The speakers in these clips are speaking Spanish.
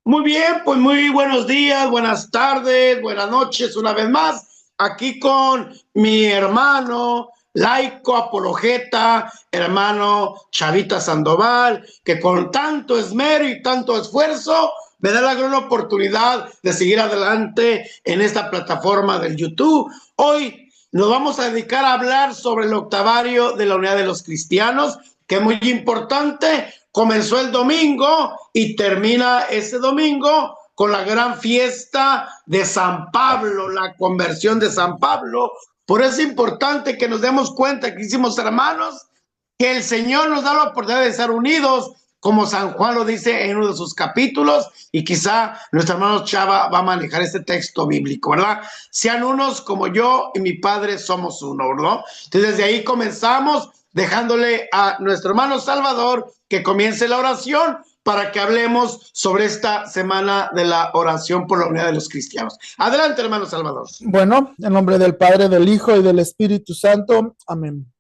Muy bien, pues muy buenos días, buenas tardes, buenas noches, una vez más, aquí con mi hermano, laico apologeta, hermano Chavita Sandoval, que con tanto esmero y tanto esfuerzo me da la gran oportunidad de seguir adelante en esta plataforma del YouTube. Hoy nos vamos a dedicar a hablar sobre el octavario de la unidad de los cristianos, que es muy importante. Comenzó el domingo y termina ese domingo con la gran fiesta de San Pablo, la conversión de San Pablo. Por eso es importante que nos demos cuenta, que hicimos hermanos, que el Señor nos da la oportunidad de estar unidos, como San Juan lo dice en uno de sus capítulos, y quizá nuestro hermano Chava va a manejar este texto bíblico, ¿verdad? Sean unos como yo y mi Padre somos uno, ¿verdad? Entonces desde ahí comenzamos, dejándole a nuestro hermano Salvador que comience la oración para que hablemos sobre esta semana de la oración por la unidad de los cristianos. Adelante, hermano Salvador. Bueno, en nombre del Padre, del Hijo y del Espíritu Santo. Amén.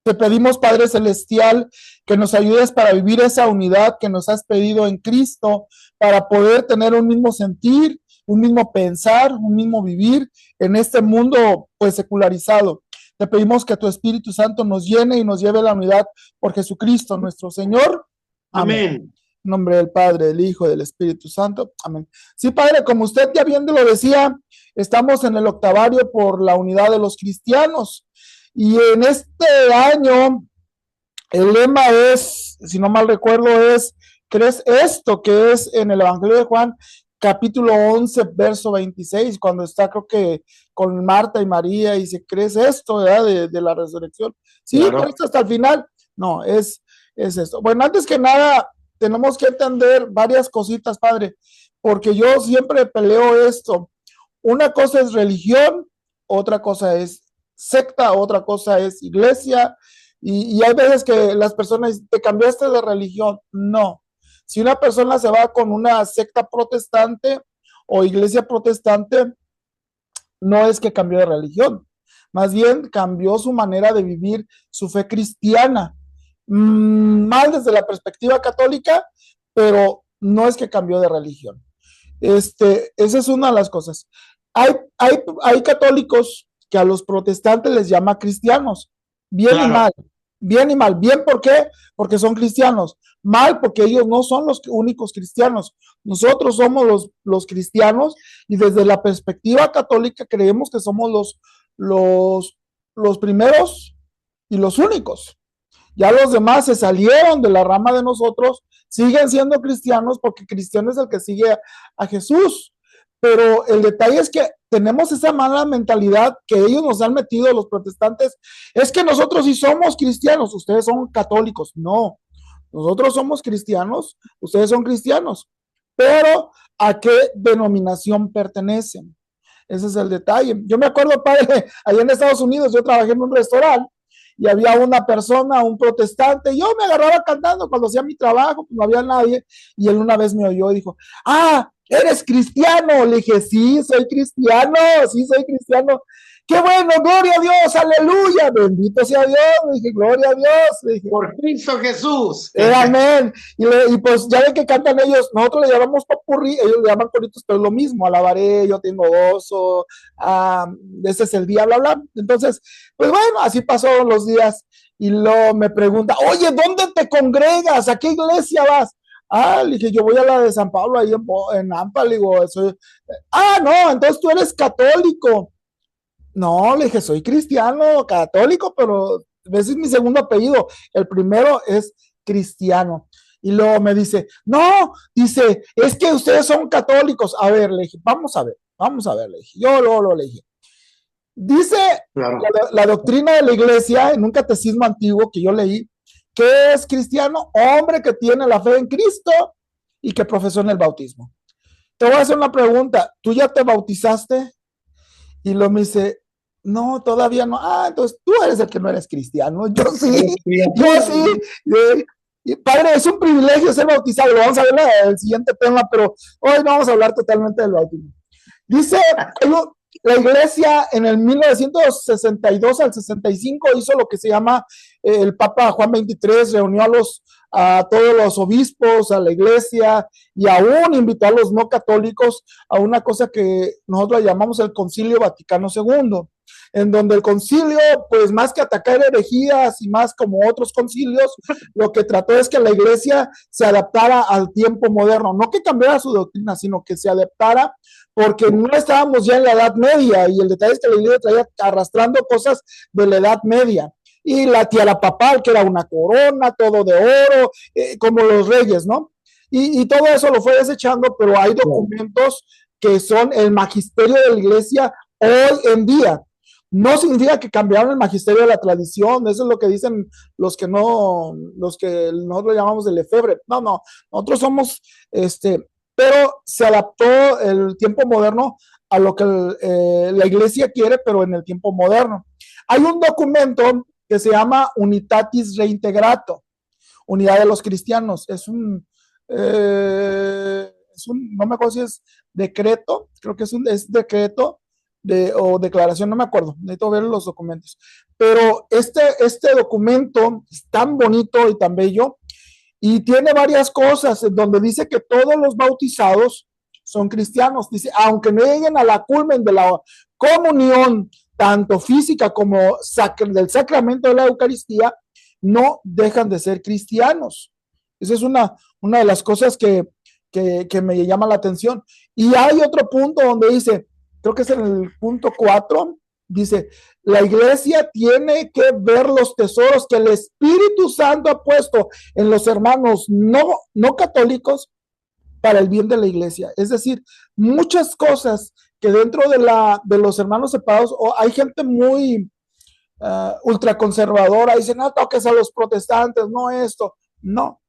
Te pedimos, Padre Celestial, que nos ayudes para vivir esa unidad que nos has pedido en Cristo, para poder tener un mismo sentir, un mismo pensar, un mismo vivir en este mundo pues secularizado. Te pedimos que tu Espíritu Santo nos llene y nos lleve a la unidad por Jesucristo, nuestro Señor. Amén. En nombre del Padre, del Hijo y del Espíritu Santo. Amén. Sí, Padre, como usted ya bien lo decía, estamos en el octavario por la unidad de los cristianos. Y en este año, el lema es, si no mal recuerdo, ¿crees esto? Que es en el Evangelio de Juan, capítulo 11, verso 26, cuando está, creo que con Marta y María, y dice, ¿crees esto, verdad? De la resurrección. Sí, claro. Pero esto hasta el final. No, es esto. Bueno, antes que nada, tenemos que entender varias cositas, Padre, porque yo siempre peleo esto. Una cosa es religión, otra cosa es secta, otra cosa es iglesia, y hay veces que las personas dicen, ¿te cambiaste de religión? No. Si una persona se va con una secta protestante o iglesia protestante, no es que cambió de religión, más bien cambió su manera de vivir su fe cristiana. Mal desde la perspectiva católica, pero no es que cambió de religión. Esa es una de las cosas. Hay católicos que a los protestantes les llama cristianos, bien claro. Y mal, bien y mal. Bien, ¿por qué? Porque son cristianos. Mal, porque ellos no son los únicos cristianos. Nosotros somos los cristianos, y desde la perspectiva católica creemos que somos los primeros y los únicos. Ya los demás se salieron de la rama de nosotros, siguen siendo cristianos, porque cristiano es el que sigue a Jesús. Pero el detalle es que tenemos esa mala mentalidad que ellos nos han metido, los protestantes. Es que nosotros sí somos cristianos, ustedes son católicos. No, nosotros somos cristianos, ustedes son cristianos. Pero ¿a qué denominación pertenecen? Ese es el detalle. Yo me acuerdo, Padre, allá en Estados Unidos, yo trabajé en un restaurante y había una persona, un protestante, y yo me agarraba cantando cuando hacía mi trabajo, pues no había nadie, y él una vez me oyó y dijo, ¿eres cristiano? Le dije, sí, soy cristiano. ¡Qué bueno! ¡Gloria a Dios! ¡Aleluya! ¡Bendito sea Dios! Le dije, ¡gloria a Dios! Le dije, por Cristo Jesús. Amén. Y pues ya ven que cantan ellos, nosotros le llamamos popurrí, ellos le llaman coritos, pero es lo mismo, alabaré, yo tengo gozo, este es el día, bla, bla. Entonces, pues bueno, así pasó los días, y luego me pregunta, oye, ¿dónde te congregas? ¿A qué iglesia vas? Le dije, yo voy a la de San Pablo, ahí en Ampa. Le digo, no, entonces tú eres católico. No, le dije, soy cristiano, católico, pero ese es mi segundo apellido. El primero es cristiano. Y luego me dice, no, dice, es que ustedes son católicos. A ver, le dije, vamos a ver, le dije. Yo luego le dije. Dice claro. la doctrina de la iglesia en un catecismo antiguo que yo leí, que es cristiano, hombre que tiene la fe en Cristo y que profesó en el bautismo. Te voy a hacer una pregunta, ¿tú ya te bautizaste? Y luego me dice, no, todavía no. Entonces tú eres el que no eres cristiano. Yo sí. Y padre, es un privilegio ser bautizado. Lo vamos a ver en el siguiente tema, pero hoy no vamos a hablar totalmente del bautismo. Dice, La iglesia en el 1962 al 65 hizo lo que se llama el Papa Juan XXIII, reunió a todos los obispos, a la iglesia y aún invitó a los no católicos a una cosa que nosotros llamamos el Concilio Vaticano II, en donde el concilio, pues más que atacar herejías y más como otros concilios, lo que trató es que la iglesia se adaptara al tiempo moderno, no que cambiara su doctrina, sino que se adaptara porque no estábamos ya en la Edad Media y el detalle es que la iglesia traía arrastrando cosas de la Edad Media. Y la tiara papal, que era una corona, todo de oro, como los reyes, ¿no? Y todo eso lo fue desechando, pero hay documentos que son el magisterio de la iglesia hoy en día. No significa que cambiaron el magisterio de la tradición, eso es lo que dicen los que nosotros llamamos de lefebvre. No, nosotros somos, pero se adaptó el tiempo moderno a lo que la iglesia quiere, pero en el tiempo moderno. Hay un documento que se llama Unitatis Reintegrato, Unidad de los Cristianos. No me acuerdo si es decreto, creo que es decreto o declaración, no me acuerdo, necesito ver los documentos. Pero este documento es tan bonito y tan bello y tiene varias cosas en donde dice que todos los bautizados son cristianos. Dice, aunque no lleguen a la culmen de la comunión, tanto física como del sacramento de la Eucaristía, no dejan de ser cristianos. Esa es una de las cosas que me llama la atención. Y hay otro punto donde dice, creo que es en el punto 4, dice, la iglesia tiene que ver los tesoros que el Espíritu Santo ha puesto en los hermanos no católicos para el bien de la iglesia. Es decir, muchas cosas que dentro de los hermanos separados, hay gente muy ultraconservadora, dice, no toques a los protestantes, no esto, no.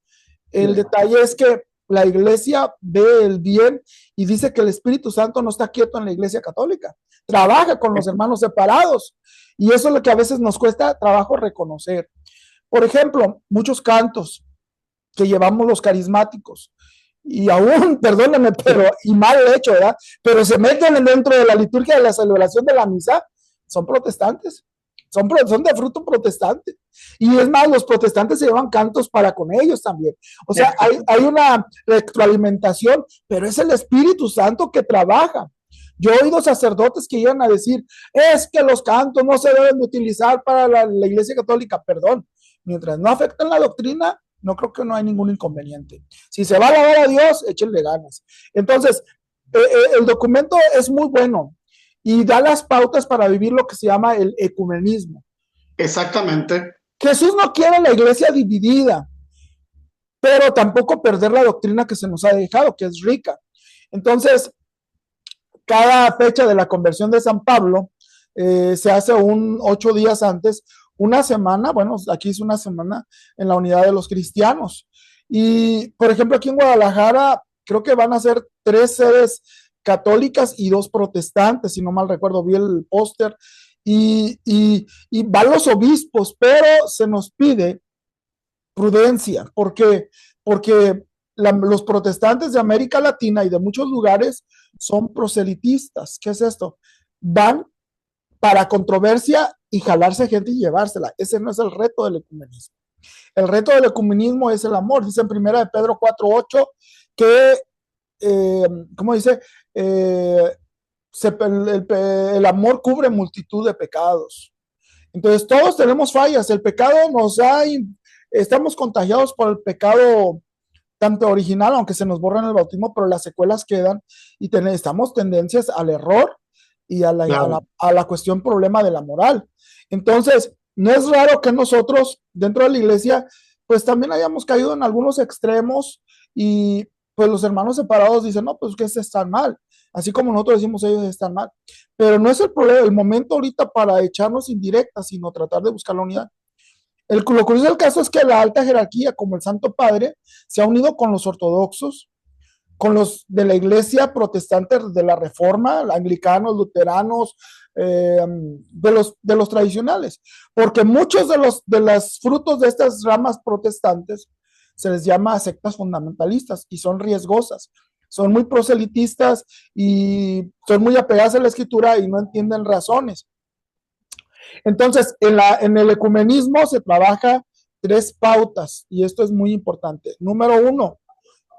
El detalle es que la iglesia ve el bien y dice que el Espíritu Santo no está quieto en la iglesia católica, trabaja con los hermanos separados y eso es lo que a veces nos cuesta trabajo reconocer. Por ejemplo, muchos cantos que llevamos los carismáticos y aún, perdónenme, y mal hecho, ¿verdad? Pero se meten dentro de la liturgia de la celebración de la misa, son protestantes, son de fruto protestante. Y es más, los protestantes se llevan cantos para con ellos también. O sea, hay una retroalimentación, pero es el Espíritu Santo que trabaja. Yo he oído sacerdotes que llegan a decir, es que los cantos no se deben de utilizar para la iglesia católica. Perdón, mientras no afecten la doctrina, no creo que no hay ningún inconveniente. Si se va a alabar a Dios, échenle ganas. Entonces, el documento es muy bueno y da las pautas para vivir lo que se llama el ecumenismo. Exactamente. Jesús no quiere la iglesia dividida, pero tampoco perder la doctrina que se nos ha dejado, que es rica. Entonces, cada fecha de la conversión de San Pablo se hace 8 días antes, una semana, bueno, aquí es una semana en la unidad de los cristianos. Y, por ejemplo, aquí en Guadalajara, creo que van a ser 3 sedes católicas y 2 protestantes, si no mal recuerdo, vi el póster, y van los obispos, pero se nos pide prudencia, porque los protestantes de América Latina y de muchos lugares son proselitistas. ¿Qué es esto? Van para controversia y jalarse gente y llevársela. Ese no es el reto del ecumenismo. El reto del ecumenismo es el amor. Dice en 1 de Pedro 4:8 que, ¿cómo dice? El amor cubre multitud de pecados. Entonces todos tenemos fallas. El pecado estamos contagiados por el pecado tanto original, aunque se nos borra en el bautismo, pero las secuelas quedan y estamos tendencias al error y a la cuestión problema de la moral. Entonces, no es raro que nosotros dentro de la iglesia pues también hayamos caído en algunos extremos y pues los hermanos separados dicen, no, pues que están mal, así como nosotros decimos ellos están mal, pero no es el problema, el momento ahorita para echarnos indirectas, sino tratar de buscar la unidad. Lo curioso del caso es que la alta jerarquía, como el Santo Padre, se ha unido con los ortodoxos, con los de la iglesia protestante de la Reforma, anglicanos, luteranos, de los tradicionales, porque muchos de los frutos de estas ramas protestantes se les llama sectas fundamentalistas y son riesgosas, son muy proselitistas y son muy apegadas a la escritura y no entienden razones. Entonces, en el ecumenismo se trabaja 3 pautas y esto es muy importante. Número 1,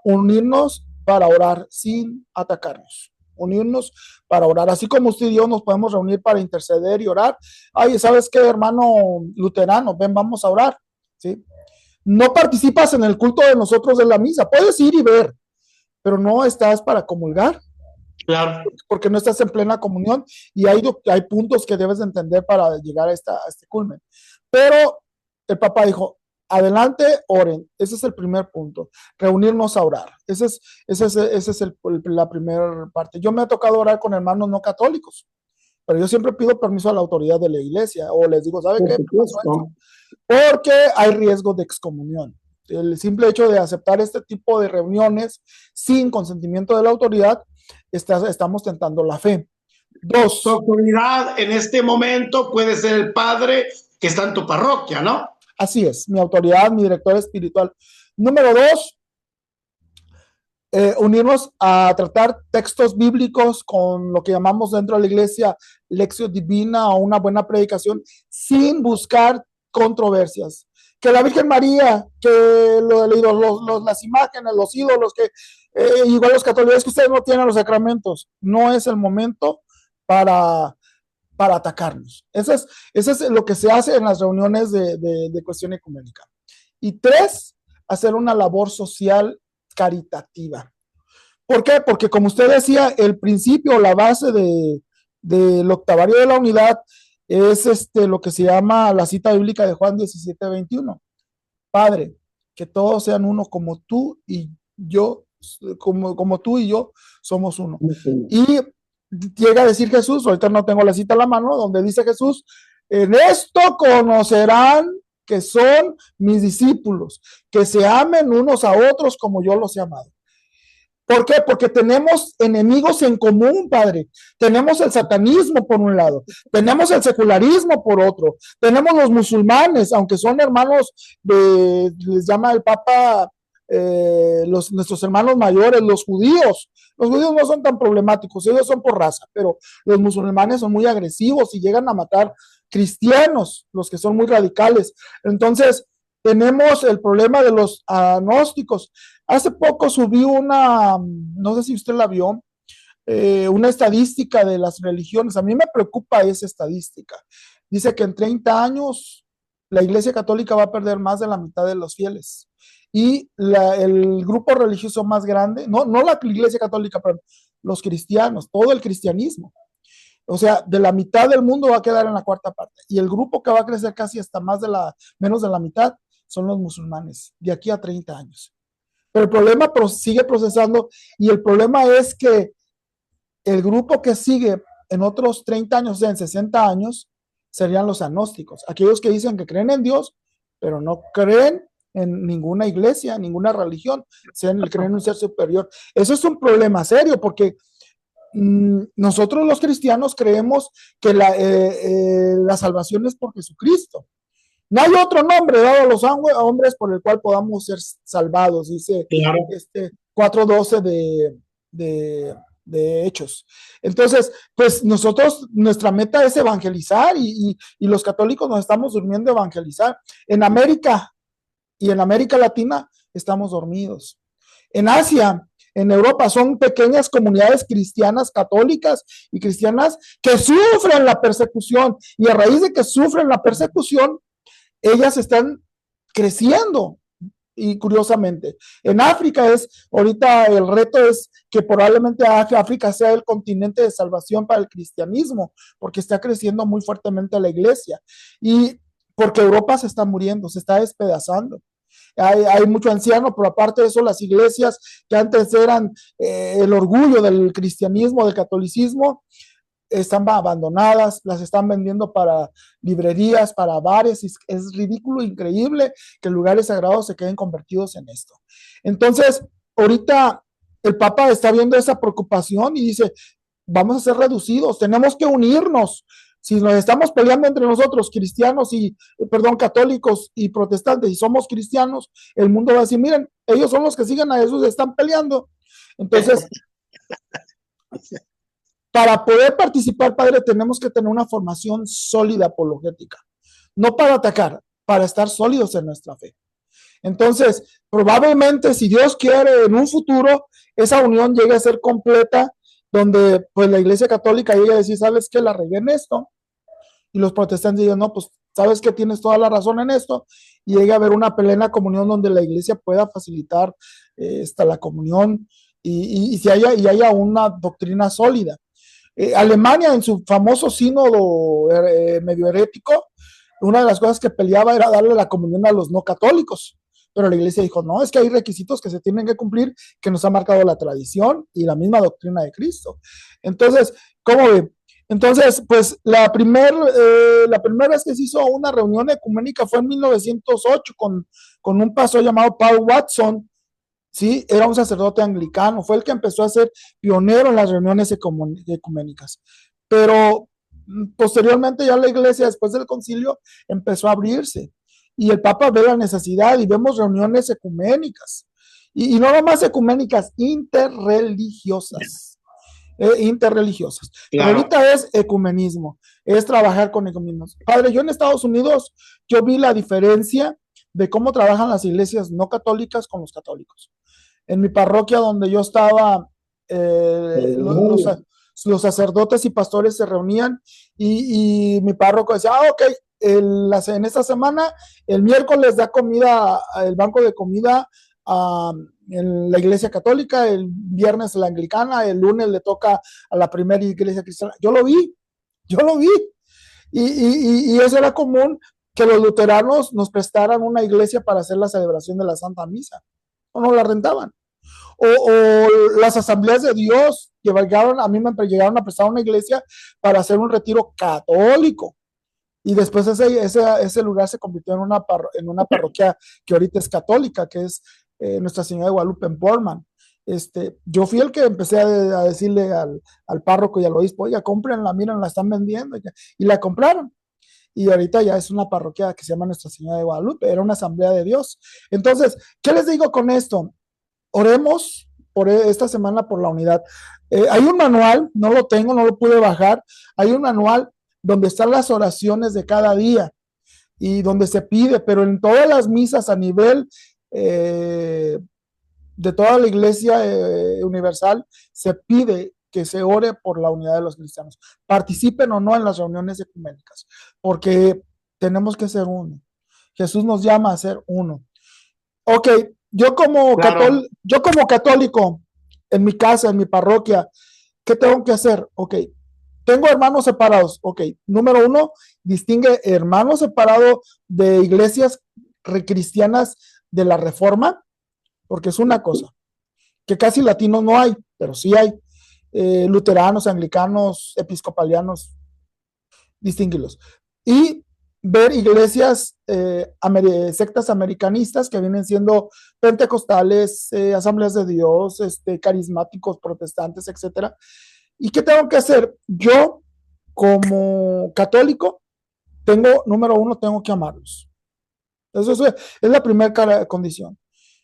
unirnos para orar sin atacarnos. Unirnos para orar. Así como usted y yo nos podemos reunir para interceder y orar. Ay, ¿sabes qué, hermano luterano? Ven, vamos a orar. ¿Sí? No participas en el culto de nosotros de la misa. Puedes ir y ver, pero no estás para comulgar. Claro. Porque no estás en plena comunión y hay puntos que debes de entender para llegar a este culmen. Pero el Papa dijo, adelante, oren. Ese es el primer punto, reunirnos a orar. Esa es la primera parte. Yo me ha tocado orar con hermanos no católicos, pero yo siempre pido permiso a la autoridad de la iglesia o les digo, ¿sabe qué? Porque hay riesgo de excomunión. El simple hecho de aceptar este tipo de reuniones sin consentimiento de la autoridad, estamos tentando la fe. 2. Tu autoridad en este momento puede ser el padre que está en tu parroquia, ¿no? Así es, mi autoridad, mi director espiritual. Número 2, unirnos a tratar textos bíblicos con lo que llamamos dentro de la iglesia lección divina o una buena predicación sin buscar controversias. Que la Virgen María, que las imágenes, los ídolos, que igual los católicos, es que ustedes no tienen los sacramentos. No es el momento para atacarnos. Eso es lo que se hace en las reuniones de cuestión ecuménica. Y 3, hacer una labor social caritativa. ¿Por qué? Porque como usted decía, el principio, la base del octavario de la unidad es lo que se llama la cita bíblica de Juan 17:21. Padre, que todos sean uno como tú y yo, como tú y yo somos uno. Y llega a decir Jesús, ahorita no tengo la cita a la mano, donde dice Jesús, en esto conocerán que son mis discípulos, que se amen unos a otros como yo los he amado. ¿Por qué? Porque tenemos enemigos en común, Padre. Tenemos el satanismo por un lado, tenemos el secularismo por otro, tenemos los musulmanes, aunque son hermanos les llama el Papa, nuestros hermanos mayores, los judíos. Los judíos no son tan problemáticos, ellos son por raza, pero los musulmanes son muy agresivos y llegan a matar cristianos, los que son muy radicales. Entonces, tenemos el problema de los agnósticos. Hace poco subí no sé si usted la vio, una estadística de las religiones. A mí me preocupa esa estadística. Dice que en 30 años la Iglesia Católica va a perder más de la mitad de los fieles. Y el grupo religioso más grande, no la Iglesia Católica, pero los cristianos, todo el cristianismo. O sea, de la mitad del mundo va a quedar en la cuarta parte. Y el grupo que va a crecer casi hasta menos de la mitad son los musulmanes, de aquí a 30 años. Pero el problema sigue procesando y el problema es que el grupo que sigue en otros 30 años, o sea, en 60 años, serían los agnósticos, aquellos que dicen que creen en Dios, pero no creen en ninguna iglesia, ninguna religión, creen en un ser superior. Eso es un problema serio porque nosotros los cristianos creemos que la salvación es por Jesucristo. No hay otro nombre dado a los hombres por el cual podamos ser salvados, dice claro. 4:12 de Hechos. Entonces, pues nuestra meta es evangelizar y los católicos nos estamos durmiendo a evangelizar. En América y en América Latina estamos dormidos. En Asia, en Europa, son pequeñas comunidades cristianas, católicas y cristianas que sufren la persecución y a raíz de que sufren la persecución, ellas están creciendo y curiosamente. En África ahorita el reto es que probablemente África sea el continente de salvación para el cristianismo, porque está creciendo muy fuertemente la iglesia y porque Europa se está muriendo, se está despedazando. Hay mucho anciano, pero aparte de eso, las iglesias que antes eran el orgullo del cristianismo, del catolicismo, están abandonadas, las están vendiendo para librerías, para bares. Es ridículo, increíble que lugares sagrados se queden convertidos en esto. Entonces, ahorita el Papa está viendo esa preocupación y dice, vamos a ser reducidos, tenemos que unirnos. Si nos estamos peleando entre nosotros, cristianos y, perdón, católicos y protestantes, y somos cristianos, el mundo va a decir, miren, ellos son los que siguen a Jesús, están peleando. Entonces, para poder participar, Padre, tenemos que tener una formación sólida apologética. No para atacar, para estar sólidos en nuestra fe. Entonces, probablemente, si Dios quiere, en un futuro, esa unión llegue a ser completa, donde pues la Iglesia Católica llegue a decir, ¿sabes qué? La regué en esto. Y los protestantes digan, no, pues, ¿sabes que tienes toda la razón en esto? Y llegue a haber una plena comunión donde la Iglesia pueda facilitar la comunión y haya una doctrina sólida. Alemania, en su famoso sínodo medio herético, una de las cosas que peleaba era darle la comunión a los no católicos, pero la iglesia dijo, no, es que hay requisitos que se tienen que cumplir, que nos ha marcado la tradición y la misma doctrina de Cristo. Entonces, ¿cómo ven? Entonces, pues la primera vez que se hizo una reunión ecuménica fue en 1908 con un pastor llamado Paul Watson. Sí, era un sacerdote anglicano, fue el que empezó a ser pionero en las reuniones ecuménicas. Pero posteriormente ya la iglesia, después del concilio, empezó a abrirse. Y el Papa ve la necesidad y vemos reuniones ecuménicas. Y no nomás ecuménicas, interreligiosas. Interreligiosas. Claro. Pero ahorita es ecumenismo, es trabajar con ecumenismo. Padre, yo en Estados Unidos, yo vi la diferencia de cómo trabajan las iglesias no católicas con los católicos. En mi parroquia donde yo estaba, los sacerdotes y pastores se reunían y mi párroco decía, ok, en esta semana, el miércoles da comida, el banco de comida en la iglesia católica, el viernes la anglicana, el lunes le toca a la primera iglesia cristiana. Yo lo vi. Y eso era común, que los luteranos nos prestaran una iglesia para hacer la celebración de la Santa Misa, o no la rentaban. O las asambleas de Dios que a mí me llegaron a prestar una iglesia para hacer un retiro católico. Y después ese lugar se convirtió en una parroquia que ahorita es católica, que es Nuestra Señora de Guadalupe en Portland. Yo fui el que empecé a decirle al párroco y al obispo, oiga, cómprenla, miren, la están vendiendo. Y la compraron. Y ahorita ya es una parroquia que se llama Nuestra Señora de Guadalupe, era una asamblea de Dios. Entonces, ¿qué les digo con esto? Oremos por esta semana por la unidad. Hay un manual, no lo tengo, no lo pude bajar, hay un manual donde están las oraciones de cada día y donde se pide, pero en todas las misas a nivel de toda la iglesia universal se pide que se ore por la unidad de los cristianos, participen o no en las reuniones ecuménicas, porque tenemos que ser uno. Jesús nos llama a ser uno. Ok, yo como católico, en mi casa, en mi parroquia, ¿qué tengo que hacer? Ok, tengo hermanos separados. Ok, número uno, distingue hermanos separados de iglesias cristianas de la Reforma, porque es una cosa, que casi latinos no hay, pero sí hay. Luteranos, anglicanos, episcopalianos, distinguirlos. Y ver iglesias, sectas americanistas que vienen siendo pentecostales, asambleas de Dios, carismáticos, protestantes, etcétera. ¿Y qué tengo que hacer? Yo, como católico, número uno, tengo que amarlos. Eso es la primera condición.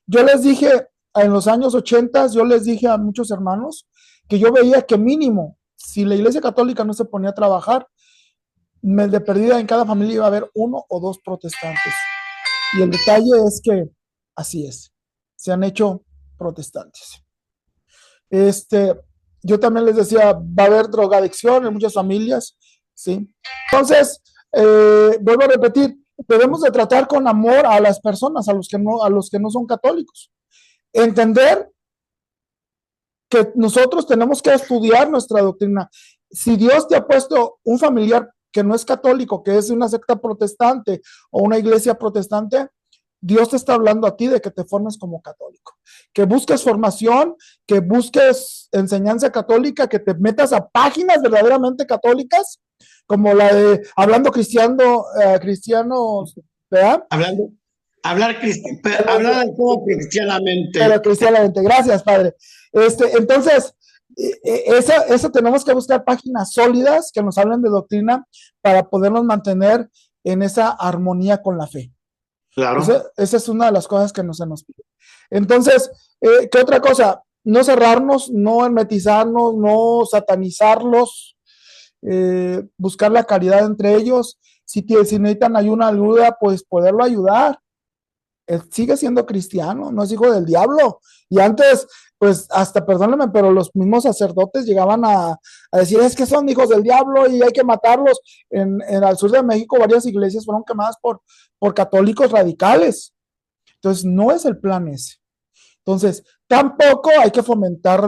Yo les dije, en los años 80, yo les dije a muchos hermanos que yo veía que mínimo, si la iglesia católica no se ponía a trabajar, de perdida en cada familia iba a haber 1 o 2 protestantes. Y el detalle es que así es, se han hecho protestantes. Yo también les decía, va a haber drogadicción en muchas familias, ¿sí? Entonces, vuelvo a repetir, debemos de tratar con amor a las personas, a los que no son católicos. Entender que nosotros tenemos que estudiar nuestra doctrina. Si Dios te ha puesto un familiar que no es católico, que es una secta protestante o una iglesia protestante, Dios te está hablando a ti de que te formes como católico, que busques formación, que busques enseñanza católica, que te metas a páginas verdaderamente católicas, como la de Hablando Cristianos, ¿verdad? Hablar cristianamente. Pero cristianamente, gracias, Padre. Entonces, Eso tenemos que buscar páginas sólidas que nos hablen de doctrina para podernos mantener en esa armonía con la fe. Claro. Esa es una de las cosas que no se nos pide. Entonces, ¿qué otra cosa? No cerrarnos, no hermetizarnos, no satanizarlos, buscar la caridad entre ellos. Si necesitan ayuda, pues poderlo ayudar. Él sigue siendo cristiano, no es hijo del diablo. Y antes, pues hasta, perdónenme, pero los mismos sacerdotes llegaban a decir, es que son hijos del diablo y hay que matarlos. Al sur de México varias iglesias fueron quemadas por católicos radicales. Entonces, no es el plan ese. Entonces, tampoco hay que fomentar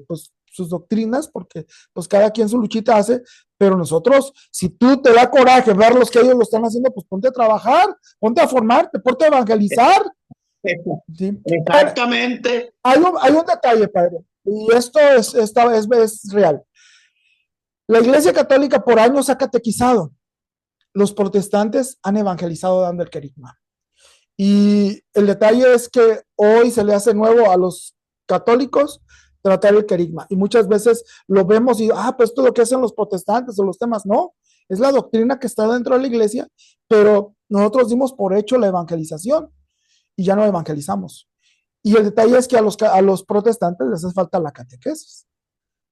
pues, sus doctrinas, porque pues cada quien su luchita hace, pero nosotros, si tú te da coraje ver los que ellos lo están haciendo, pues ponte a trabajar, ponte a formarte, ponte a evangelizar. ¿Sí? Exactamente. Hay un detalle, padre, y esto es real. La Iglesia Católica por años ha catequizado, los protestantes han evangelizado dando el querigma. Y el detalle es que hoy se le hace nuevo a los católicos tratar el querigma. Y muchas veces lo vemos y, pues esto es lo que hacen los protestantes o los temas. No, es la doctrina que está dentro de la iglesia, pero nosotros dimos por hecho la evangelización y ya no evangelizamos. Y el detalle es que a los protestantes les hace falta la catequesis.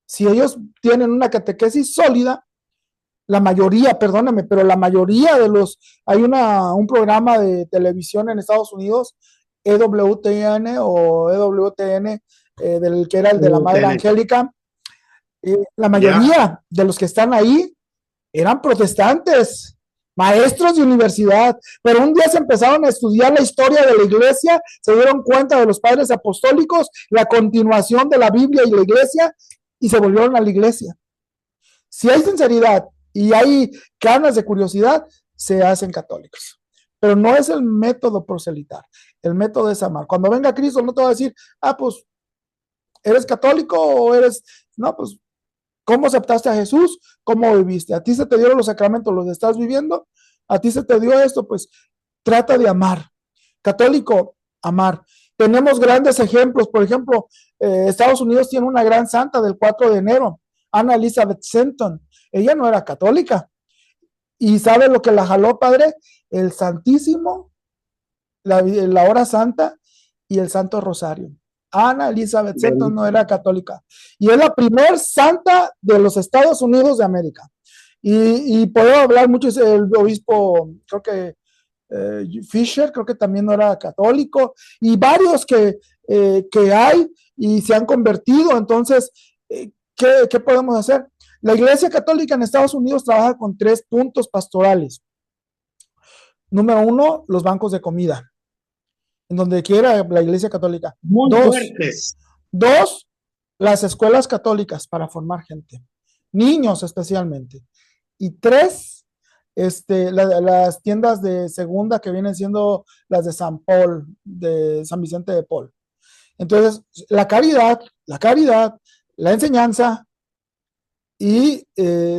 Si ellos tienen una catequesis sólida, la mayoría, perdóname, pero la mayoría de hay un programa de televisión en Estados Unidos, EWTN o EWTN, del que era el de la Madre Angélica, la mayoría de los que están ahí eran protestantes, maestros de universidad, pero un día se empezaron a estudiar la historia de la iglesia, se dieron cuenta de los padres apostólicos, la continuación de la Biblia y la iglesia, y se volvieron a la iglesia. Si hay sinceridad y hay ganas de curiosidad, se hacen católicos. Pero no es el método proselitar, el método es amar. Cuando venga Cristo no te va a decir, pues, ¿eres católico o eres...? No, pues, ¿cómo aceptaste a Jesús? ¿Cómo viviste? ¿A ti se te dieron los sacramentos, los estás viviendo? ¿A ti se te dio esto? Pues, trata de amar. Católico, amar. Tenemos grandes ejemplos, por ejemplo, Estados Unidos tiene una gran santa del 4 de enero, Anna Elizabeth Stanton. Ella no era católica. ¿Y sabe lo que la jaló, padre? El Santísimo, la hora santa y el Santo Rosario. Anna Elizabeth Stanton no era católica. Y es la primer santa de los Estados Unidos de América. Y puedo hablar mucho, el obispo, creo que Fisher, creo que también no era católico, y varios que hay y se han convertido. Entonces, ¿qué podemos hacer? La Iglesia Católica en Estados Unidos trabaja con 3 puntos pastorales. Número 1, los bancos de comida, en donde quiera la Iglesia Católica. Muy fuertes. 2, las escuelas católicas para formar gente, niños especialmente. Y 3, las tiendas de segunda que vienen siendo las de San Paul, de San Vicente de Paul. Entonces, la caridad, la enseñanza y,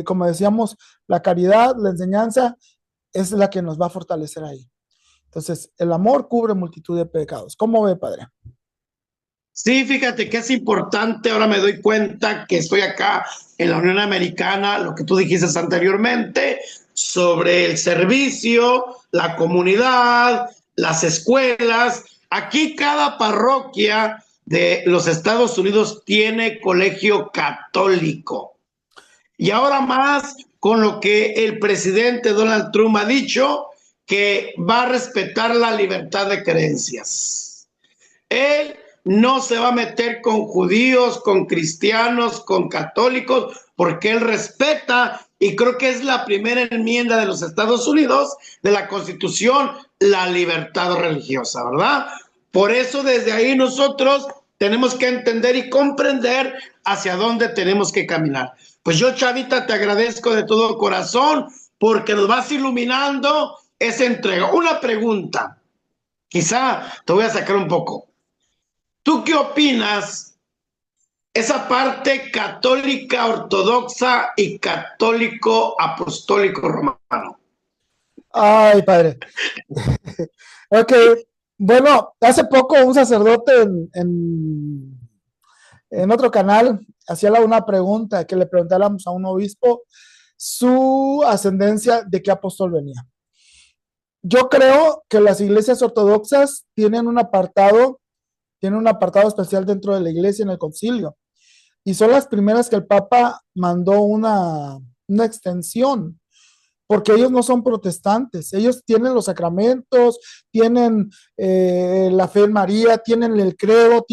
como decíamos, la caridad, la enseñanza es la que nos va a fortalecer ahí. Entonces, el amor cubre multitud de pecados. ¿Cómo ve, padre? Sí, fíjate que es importante, ahora me doy cuenta que estoy acá en la Unión Americana, lo que tú dijiste anteriormente, sobre el servicio, la comunidad, las escuelas. Aquí cada parroquia de los Estados Unidos tiene colegio católico. Y ahora más con lo que el presidente Donald Trump ha dicho, que va a respetar la libertad de creencias. Él no se va a meter con judíos, con cristianos, con católicos, porque él respeta, y creo que es la primera enmienda de los Estados Unidos, de la Constitución, la libertad religiosa, ¿verdad? Por eso desde ahí nosotros tenemos que entender y comprender hacia dónde tenemos que caminar. Pues yo, Chavita, te agradezco de todo corazón porque nos vas iluminando esa entrega. Una pregunta, quizá te voy a sacar un poco. ¿Tú qué opinas esa parte católica ortodoxa y católico apostólico romano? Ay, padre. Ok, bueno, hace poco un sacerdote en otro canal hacía una pregunta, que le preguntáramos a un obispo su ascendencia, de qué apóstol venía. Yo creo que las iglesias ortodoxas tienen un apartado especial dentro de la iglesia en el concilio, y son las primeras que el Papa mandó una extensión, porque ellos no son protestantes, ellos tienen los sacramentos, tienen la fe en María, tienen el credo,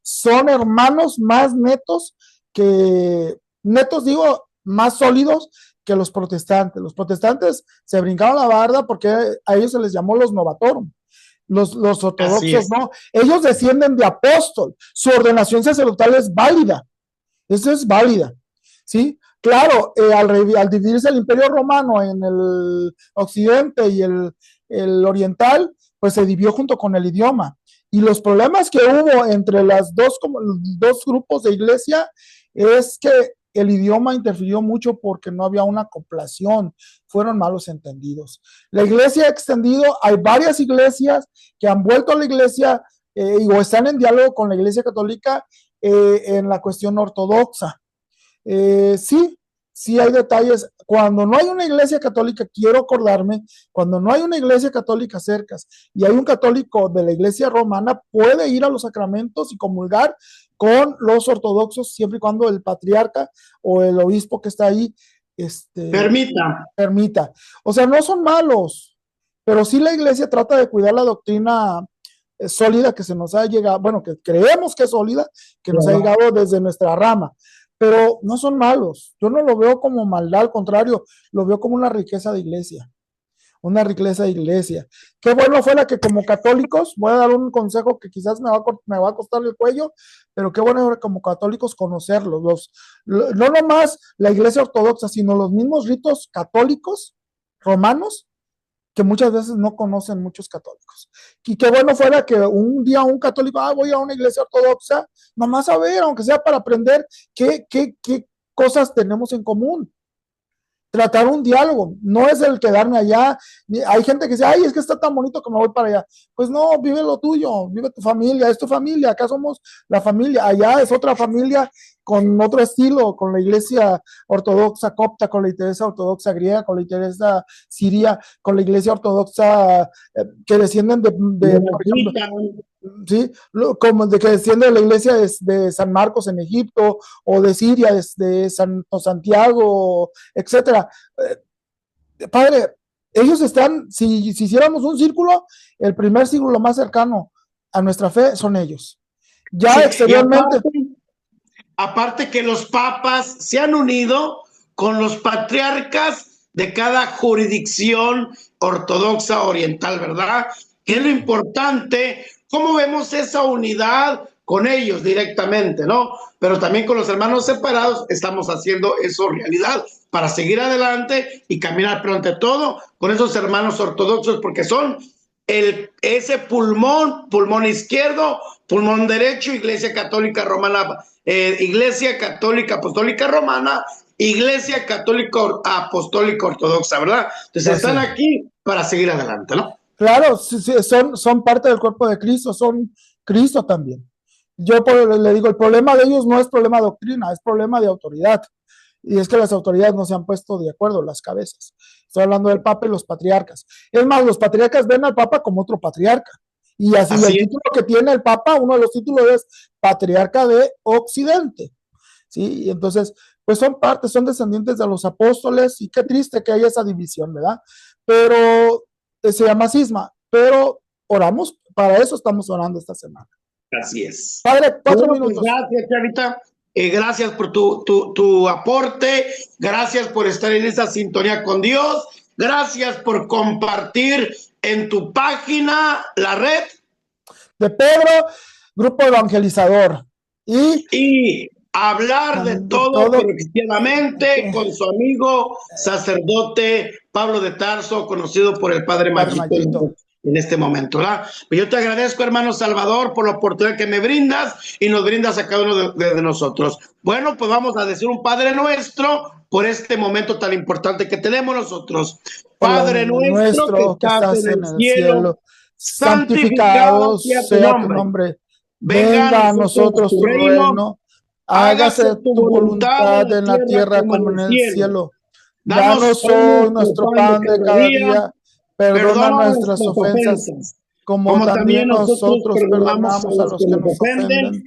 son hermanos más netos digo, más sólidos que los protestantes. Los protestantes se brincaron la barda porque a ellos se les llamó los novatorum. Los ortodoxos no, ellos descienden de apóstol, su ordenación sacerdotal es válida, eso es válida, ¿sí? Claro, al dividirse el Imperio Romano en el occidente y el oriental, pues se dividió junto con el idioma. Y los problemas que hubo entre los dos grupos de iglesia es que el idioma interfirió mucho porque no había una acoplación, fueron malos entendidos. La iglesia ha extendido, hay varias iglesias que han vuelto a la iglesia o están en diálogo con la iglesia católica en la cuestión ortodoxa. Sí hay detalles. Cuando no hay una iglesia católica, quiero acordarme, cuando no hay una iglesia católica cerca y hay un católico de la iglesia romana, puede ir a los sacramentos y comulgar con los ortodoxos siempre y cuando el patriarca o el obispo que está ahí permita. O sea, no son malos, pero sí la iglesia trata de cuidar la doctrina sólida que se nos ha llegado, bueno, que creemos que es sólida, que nos ha llegado desde nuestra rama, pero no son malos. Yo no lo veo como maldad, al contrario, lo veo como una riqueza de iglesia. Una riqueza de iglesia. Qué bueno fuera que como católicos, voy a dar un consejo que quizás me va a costar el cuello, pero qué bueno fuera como católicos conocerlos. No nomás la iglesia ortodoxa, sino los mismos ritos católicos romanos, que muchas veces no conocen muchos católicos. Y qué bueno fuera que un día un católico, voy a una iglesia ortodoxa, nomás a ver, aunque sea para aprender qué cosas tenemos en común. Tratar un diálogo, no es el quedarme allá. Hay gente que dice, es que está tan bonito que me voy para allá. Pues no, vive lo tuyo, vive tu familia, es tu familia, acá somos la familia, allá es otra familia con otro estilo, con la iglesia ortodoxa copta, con la iglesia ortodoxa griega, con la iglesia siria, con la iglesia ortodoxa que descienden de por ejemplo, ¿sí? Como de que desciende de la iglesia de San Marcos en Egipto, o de Siria, de Santo Santiago, etcétera. Padre, ellos están, si hiciéramos un círculo, el primer círculo más cercano a nuestra fe son ellos. Ya exteriormente. Aparte que los papas se han unido con los patriarcas de cada jurisdicción ortodoxa oriental, ¿verdad? Que es lo importante. ¿Cómo vemos esa unidad con ellos directamente, no? Pero también con los hermanos separados estamos haciendo eso realidad para seguir adelante y caminar, pero ante todo con esos hermanos ortodoxos, porque son ese pulmón izquierdo, pulmón derecho, Iglesia Católica Romana, Iglesia Católica Apostólica Romana, Iglesia Católica Apostólica Ortodoxa, ¿verdad? Entonces están aquí para seguir adelante, ¿no? Claro, sí, son parte del cuerpo de Cristo, son Cristo también. Yo le digo, el problema de ellos no es problema de doctrina, es problema de autoridad. Y es que las autoridades no se han puesto de acuerdo, las cabezas. Estoy hablando del Papa y los patriarcas. Es más, los patriarcas ven al Papa como otro patriarca. Y así el título que tiene el Papa, uno de los títulos es Patriarca de Occidente. ¿Sí? Y entonces, pues son descendientes de los apóstoles, y qué triste que haya esa división, ¿verdad? Pero se llama cisma, pero oramos, para eso estamos orando esta semana. Así es. Padre, 4 minutos. Pues gracias, Chavita. Gracias por tu aporte, gracias por estar en esa sintonía con Dios, gracias por compartir en tu página la red de Pedro, Grupo Evangelizador, y hablar de todo cristianamente con su amigo sacerdote Pablo de Tarso, conocido por el Padre Mayito en este momento, ¿verdad? Pues yo te agradezco, hermano Salvador, por la oportunidad que me brindas y nos brindas a cada uno de nosotros. Bueno, pues vamos a decir un Padre Nuestro por este momento tan importante que tenemos nosotros. Padre nuestro que estás en el cielo, santificado sea tu nombre. Venga a nosotros tu reino, hágase tu voluntad en la tierra como en el cielo. Danos hoy nuestro pan de cada día, perdona nuestras ofensas, como también nosotros perdonamos a los que nos ofenden.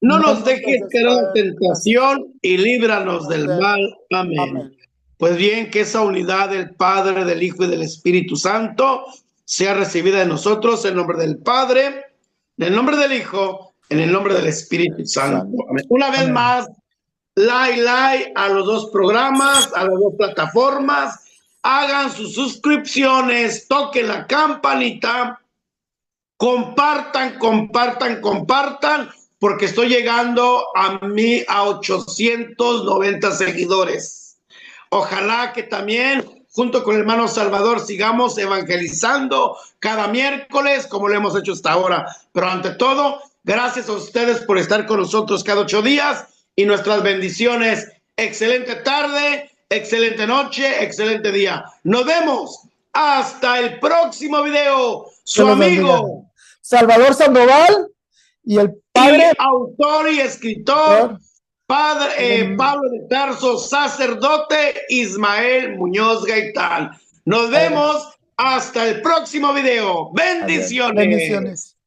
No nos dejes caer en la tentación y líbranos del mal. Amén. Amén. Pues bien, que esa unidad del Padre, del Hijo y del Espíritu Santo sea recibida de nosotros en nombre del Padre, en el nombre del Hijo, en el nombre del Espíritu Santo. Amén. Una vez más, like a los dos programas, a las dos plataformas. Hagan sus suscripciones, toquen la campanita, compartan, porque estoy llegando a 890 seguidores. Ojalá que también, junto con el hermano Salvador, sigamos evangelizando cada miércoles, como lo hemos hecho hasta ahora. Pero ante todo, gracias a ustedes por estar con nosotros cada 8 días y nuestras bendiciones. Excelente tarde, excelente noche, excelente día. Nos vemos hasta el próximo video. Su amigo Salvador Sandoval y el padre, autor y escritor, padre Pablo de Tarso, sacerdote Ismael Muñoz Gaitán. Nos vemos hasta el próximo video. Bendiciones. Bendiciones.